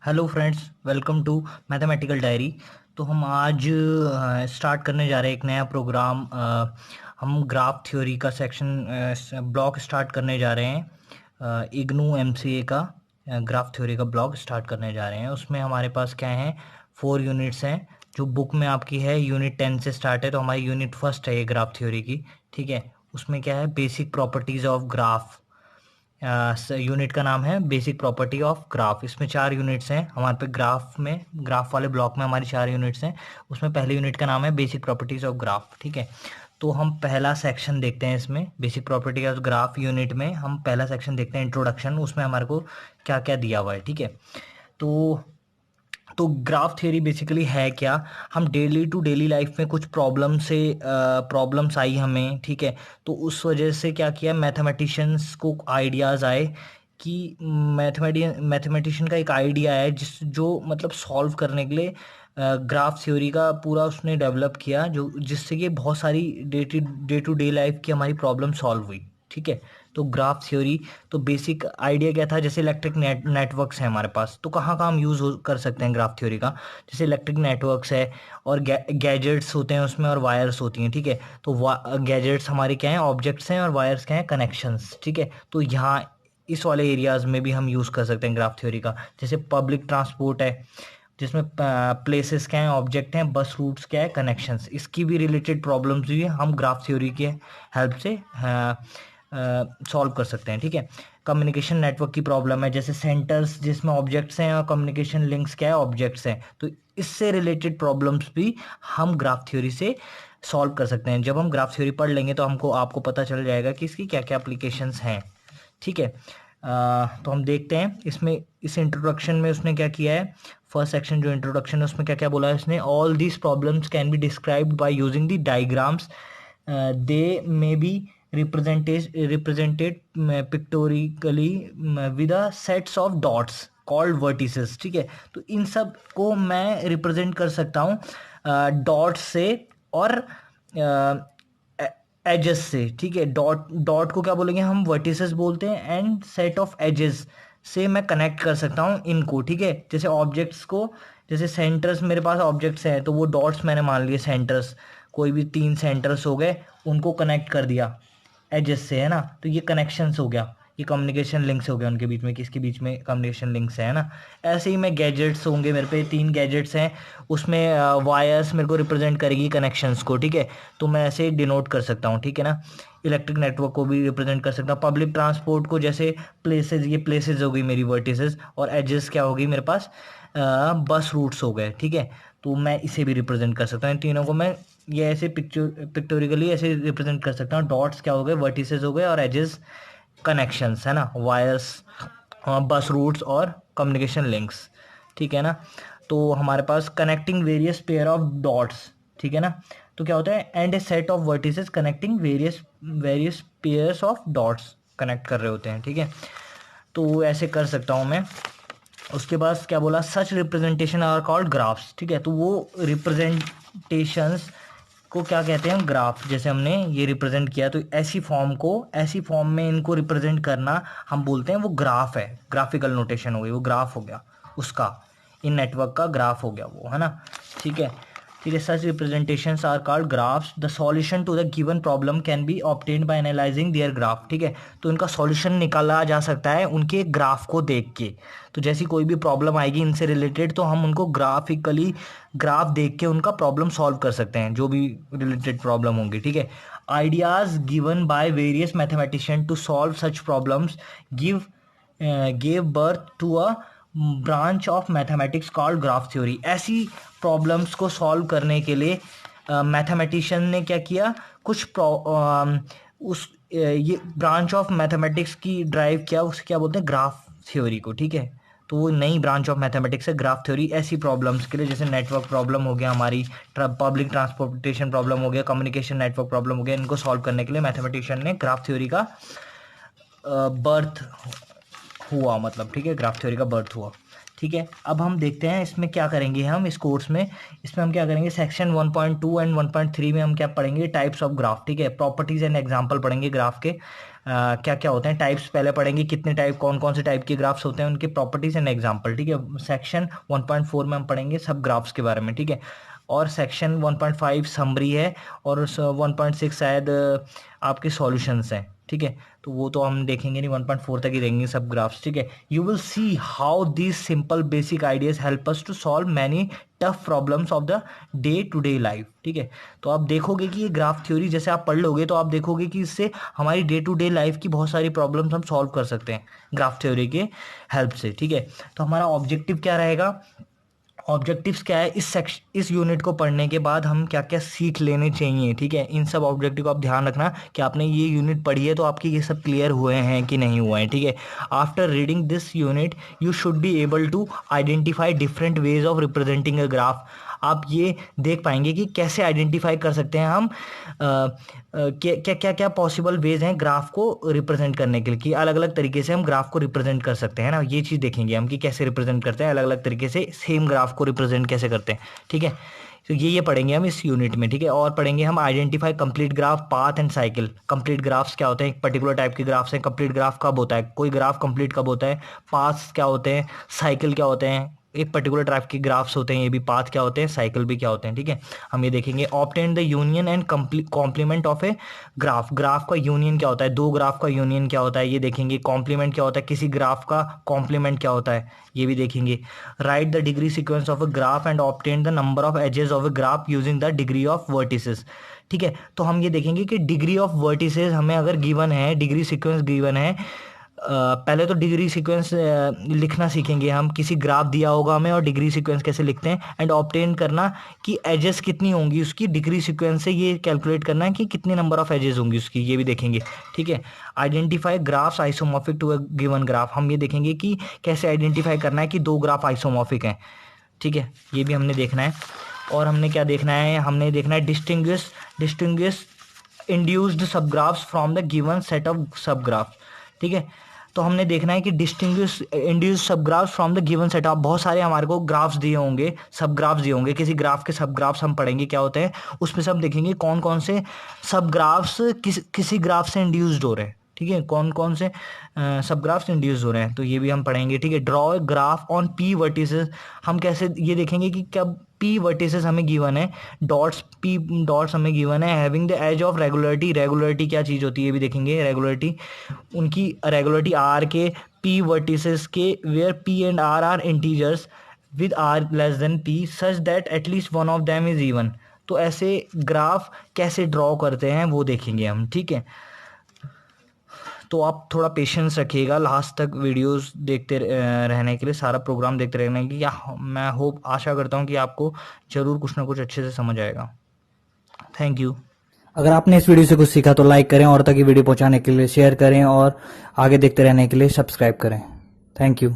Hello friends, welcome to mathematical diary. तो हम आज स्टार्ट करने जा रहे हैं एक नया प्रोग्राम। हम ग्राफ थ्योरी का सेक्शन ब्लॉक स्टार्ट करने जा रहे हैं। इग्नू एमसीए का ग्राफ थ्योरी का ब्लॉक स्टार्ट करने जा रहे हैं। उसमें हमारे पास क्या है, 4 यूनिट्स हैं। जो बुक में आपकी है यूनिट 10 से स्टार्ट है, तो हमारी यूनिट फर्स्ट है ये ग्राफ थ्योरी की। ठीक है, उसमें क्या है, basic properties of graph. Unit का नाम है बेसिक प्रॉपर्टी ऑफ ग्राफ। इसमें 4 यूनिट्स हैं हमारे पे। ग्राफ वाले ब्लॉक में हमारी 4 यूनिट्स हैं। उसमें पहले यूनिट का नाम है बेसिक प्रॉपर्टीज ऑफ ग्राफ। ठीक है, तो हम पहला सेक्शन देखते हैं इसमें basic property of graph unit में। हम पहला सेक्शन देखते हैं इंट्रोडक्शन। उसमें हमारे को क्या क्या दिया हुआ है। ठीक है, तो ग्राफ थ्योरी बेसिकली है क्या। हम डेली टू डेली लाइफ में कुछ प्रॉब्लम्स आई हमें। ठीक है, तो उस वजह से क्या किया, मैथमेटिशियंस को आइडियाज़ आए कि मैथमेटिशियन का एक आइडिया है जो मतलब सॉल्व करने के लिए ग्राफ थ्योरी का पूरा उसने डेवलप किया, जो जिससे कि बहुत सारी डे टू डे लाइफ की हमारी प्रॉब्लम सॉल्व हुई। ठीक है, तो ग्राफ थ्योरी, तो बेसिक आइडिया क्या था, जैसे इलेक्ट्रिक नेटवर्क्स हैं हमारे पास, तो कहाँ कहाँ हम यूज़ कर सकते हैं ग्राफ थ्योरी का। जैसे इलेक्ट्रिक नेटवर्क्स है और गैजेट्स होते हैं उसमें और वायर्स होती हैं। ठीक है, तो गैजेट्स हमारे क्या हैं, ऑब्जेक्ट्स हैं, और वायर्स क्या हैं, कनेक्शंस। ठीक है, तो यहाँ इस वाले एरियाज में भी हम यूज़ कर सकते हैं ग्राफ थ्योरी का। जैसे पब्लिक ट्रांसपोर्ट है, जिसमें प्लेसेस क्या हैं, ऑब्जेक्ट हैं, बस रूट्स क्या है, कनेक्शंस। इसकी भी रिलेटेड प्रॉब्लम्स भी हम ग्राफ थ्योरी के हेल्प से सॉल्व कर सकते हैं। ठीक है, कम्युनिकेशन नेटवर्क की प्रॉब्लम है, जैसे सेंटर्स जिसमें ऑब्जेक्ट्स हैं और कम्युनिकेशन लिंक्स क्या है, ऑब्जेक्ट्स हैं। तो इससे रिलेटेड प्रॉब्लम्स भी हम ग्राफ थ्योरी से सॉल्व कर सकते हैं। जब हम ग्राफ थ्योरी पढ़ लेंगे तो आपको पता चल जाएगा कि इसकी क्या क्या एप्लीकेशंस हैं। ठीक है, तो हम देखते हैं इसमें, इस इंट्रोडक्शन में उसने क्या किया है। फर्स्ट सेक्शन जो इंट्रोडक्शन है उसमें क्या क्या बोला है उसने, all these problems can be described by using the diagrams. They may be represented pictorially with a sets of dots called vertices। ठीक है, तो इन सब को मैं रिप्रेजेंट कर सकता हूँ डॉट से और एजेस से। ठीक है, डॉट डॉट को क्या बोलेंगे हम, वर्टिसेस बोलते हैं, एंड सेट ऑफ एजेस से मैं कनेक्ट कर सकता हूँ इनको। ठीक है, जैसे ऑब्जेक्ट्स को, जैसे सेंटर्स मेरे पास ऑब्जेक्ट्स हैं, तो वो डॉट्स मैंने मान लिए सेंटर्स। कोई भी 3 सेंटर्स हो गए, उनको कनेक्ट कर दिया एजेस से, है ना। तो ये कनेक्शंस हो गया, ये कम्युनिकेशन लिंक्स हो गया उनके बीच में, किसके बीच में, कम्युनिकेशन लिंक्स है ना। ऐसे ही मैं गैजेट्स होंगे, मेरे पे 3 गैजेट्स हैं, उसमें वायर्स मेरे को रिप्रेजेंट करेगी कनेक्शंस को। ठीक है, तो मैं ऐसे डिनोट कर सकता हूँ। ठीक है ना, इलेक्ट्रिक नेटवर्क को भी रिप्रेजेंट कर सकता हूँ। पब्लिक ट्रांसपोर्ट को, जैसे प्लेसेस, ये प्लेसेस हो गई मेरी वर्टिसेस, और एजेस क्या होगी मेरे पास, बस रूट्स हो गए। ठीक है, तो मैं इसे भी रिप्रेजेंट कर सकता हूँ। इन तीनों को मैं ये ऐसे पिक्टोरिकली ऐसे रिप्रेजेंट कर सकता हूँ। डॉट्स क्या हो गए, वर्टिसेस हो गए, और एजेस कनेक्शंस, है ना, वायर्स, बस रूट्स और कम्युनिकेशन लिंक्स। ठीक है ना, तो हमारे पास connecting various pair of dots. ठीक है ना, तो क्या होता है, and a set of vertices connecting various various pairs of dots connect कर रहे होते हैं। ठीक है, तो ऐसे कर सकता हूँ मैं। उसके बाद क्या बोला, सच रिप्रेजेंटेशन आर कॉल्ड ग्राफ्स। ठीक है, तो वो रिप्रेजेंटेशंस को क्या कहते हैं, ग्राफ। जैसे हमने ये रिप्रेजेंट किया, तो ऐसी फॉर्म में इनको रिप्रेजेंट करना हम बोलते हैं वो ग्राफ है। ग्राफिकल नोटेशन हो गई, वो ग्राफ हो गया उसका, इन नेटवर्क का ग्राफ हो गया वो, है ना। ठीक है, ठीक है, such representations are called graphs. The solution to the given problem can be obtained by analysing their graph. ठीक है, तो इनका सॉल्यूशन निकाला जा सकता है उनके ग्राफ को देख के। तो जैसी कोई भी प्रॉब्लम आएगी इनसे रिलेटेड, तो हम उनको ग्राफ देख के उनका प्रॉब्लम सॉल्व कर सकते हैं, जो भी रिलेटेड प्रॉब्लम होंगी। ठीक है, ideas given by various mathematician to solve such problems give gave birth to a branch of mathematics called graph theory. ऐसी प्रॉब्लम्स को सॉल्व करने के लिए मैथमेटिशियन ने क्या किया, ये ब्रांच ऑफ मैथमेटिक्स की ड्राइव किया, उसे क्या बोलते हैं, ग्राफ थ्योरी को। ठीक है, तो वो नई ब्रांच ऑफ मैथमेटिक्स है ग्राफ थ्योरी। ऐसी प्रॉब्लम्स के लिए, जैसे नेटवर्क प्रॉब्लम हो गया हमारी, पब्लिक ट्रांसपोर्टेशन प्रॉब्लम हो गया, कम्युनिकेशन नेटवर्क प्रॉब्लम हो गया, इनको सॉल्व करने के लिए मैथमेटिशियन ने ग्राफ थ्योरी का बर्थ हुआ, मतलब। ठीक है, ग्राफ थ्योरी का बर्थ हुआ। ठीक है, अब हम देखते हैं इसमें क्या करेंगे हम इस कोर्स में। इसमें हम क्या करेंगे, सेक्शन 1.2 एंड 1.3 में हम क्या पढ़ेंगे, टाइप्स ऑफ ग्राफ। ठीक है, प्रॉपर्टीज एंड एग्जांपल पढ़ेंगे ग्राफ के। क्या क्या होते हैं, टाइप्स पहले पढ़ेंगे, कितने टाइप, कौन कौन से टाइप के ग्राफ्स होते हैं, उनके प्रॉपर्टीज एंड एग्जांपल, ठीक है। सेक्शन 1.4 में हम पढ़ेंगे सब ग्राफ्स के बारे में, ठीक है। और सेक्शन 1.5 समरी है, और 1.6 शायद आपके सॉल्यूशंस हैं, ठीक है। तो वो तो हम देखेंगे नहीं, 1.4 तक ही देंगे सब ग्राफ्स, ठीक है। You will see how this simple basic ideas help us to solve many tough problems of the day to day life, ठीक है। तो आप देखोगे कि ये ग्राफ थ्योरी जैसे आप पढ़ लोगे तो आप देखोगे कि इससे हमारी डे टू डे लाइफ की बहुत सारी प्रॉब्लम्स हम सॉल्व कर सकते हैं ग्राफ थ्योरी के हेल्प से, ठीक है। तो हमारा ऑब्जेक्टिव क्या रहेगा, ऑब्जेक्टिव्स क्या है, इस यूनिट को पढ़ने के बाद हम क्या क्या सीख लेने चाहिए, ठीक है। इन सब ऑब्जेक्टिव को आप ध्यान रखना कि आपने ये यूनिट पढ़ी है तो आपके ये सब क्लियर हुए हैं कि नहीं हुए हैं, ठीक है। After reading this unit you should be able to identify different ways of representing a graph. आप ये देख पाएंगे कि कैसे आइडेंटिफाई कर सकते हैं हम क्या क्या क्या पॉसिबल वेज हैं ग्राफ को रिप्रेजेंट करने के लिए, कि अलग अलग तरीके से हम ग्राफ को रिप्रेजेंट कर सकते हैं ना, ये चीज़ देखेंगे हम कि कैसे रिप्रेजेंट करते हैं, अलग अलग तरीके से सेम ग्राफ को रिप्रेजेंट कैसे करते हैं, ठीक है। तो ये पढ़ेंगे हम इस यूनिट में, ठीक है। और पढ़ेंगे हम identify complete graph, path and cycle. Complete graphs क्या होते हैं, एक पर्टिकुलर टाइप के ग्राफ्स हैं, कंप्लीट ग्राफ कब होता है, कोई ग्राफ कंप्लीट कब होता है, पाथ्स क्या होते हैं, साइकिल क्या होते हैं, एक पर्टिकुलर टाइप के ग्राफ्स होते हैं, ये भी पाथ क्या होते हैं, साइकिल भी क्या होते हैं, ठीक है। हम ये देखेंगे obtain the union and complement of a graph. Graph का यूनियन क्या होता है, दो ग्राफ का यूनियन क्या होता है ये देखेंगे। कॉम्प्लीमेंट क्या होता है, किसी ग्राफ का कॉम्प्लीमेंट क्या होता है ये भी देखेंगे। Write the degree sequence of a graph and obtain the number of edges of a graph using the degree of vertices, ठीक है। तो हम ये देखेंगे कि डिग्री ऑफ वर्टिसेस हमें अगर गिवन है, डिग्री सीक्वेंस गिवन है, पहले तो डिग्री सीक्वेंस लिखना सीखेंगे हम, किसी ग्राफ दिया होगा हमें और डिग्री सीक्वेंस कैसे लिखते हैं, एंड ऑब्टेन करना कि एजेस कितनी होंगी उसकी, डिग्री सीक्वेंस से ये कैलकुलेट करना है कि कितने नंबर ऑफ एजेस होंगी उसकी, ये भी देखेंगे, ठीक है। Identify graphs isomorphic to a given graph, हम ये देखेंगे कि कैसे आइडेंटिफाई करना है कि दो ग्राफ आइसोमॉर्फिक हैं, ठीक है, ये भी हमने देखना है। और हमने क्या देखना है, हमने देखना है distinguish induced subgraphs from the given set of subgraph, ठीक है। तो हमने देखना है कि डिस्टिंग्विश इंड्यूस सब graphs from the given set of, बहुत सारे हमारे को ग्राफ्स दिए होंगे, सब ग्राफ्स दिए होंगे, किसी ग्राफ के सब ग्राफ्स हम पढ़ेंगे क्या होते हैं, उसमें से हम देखेंगे कौन कौन से सब ग्राफ्स किसी ग्राफ से इंड्यूस्ड हो रहे हैं, ठीक है, कौन कौन से सब ग्राफ्स इंड्यूस हो रहे हैं, तो ये भी हम पढ़ेंगे, ठीक है। Draw graph on p vertices, हम कैसे ये देखेंगे कि कब पी वर्टिसेस हमें गिवन है, पी डॉट्स हमें गिवन है, having the edge of regularity, regularity क्या चीज़ होती है ये भी देखेंगे, रेगुलरिटी उनकी रेगुलरिटी आर के पी वर्टिसेस के, where p and r integers with r less than p such that at least one of them is even. तो ऐसे ग्राफ कैसे ड्रॉ करते हैं वो देखेंगे हम, ठीक है। तो आप थोड़ा पेशेंस रखिएगा लास्ट तक वीडियोस देखते रहने के लिए, सारा प्रोग्राम देखते रहने की, या मैं आशा करता हूँ कि आपको ज़रूर कुछ ना कुछ अच्छे से समझ आएगा। Thank you. अगर आपने इस वीडियो से कुछ सीखा तो लाइक करें, और तक ये वीडियो पहुंचाने के लिए शेयर करें, और आगे देखते रहने के लिए सब्सक्राइब करें। Thank you.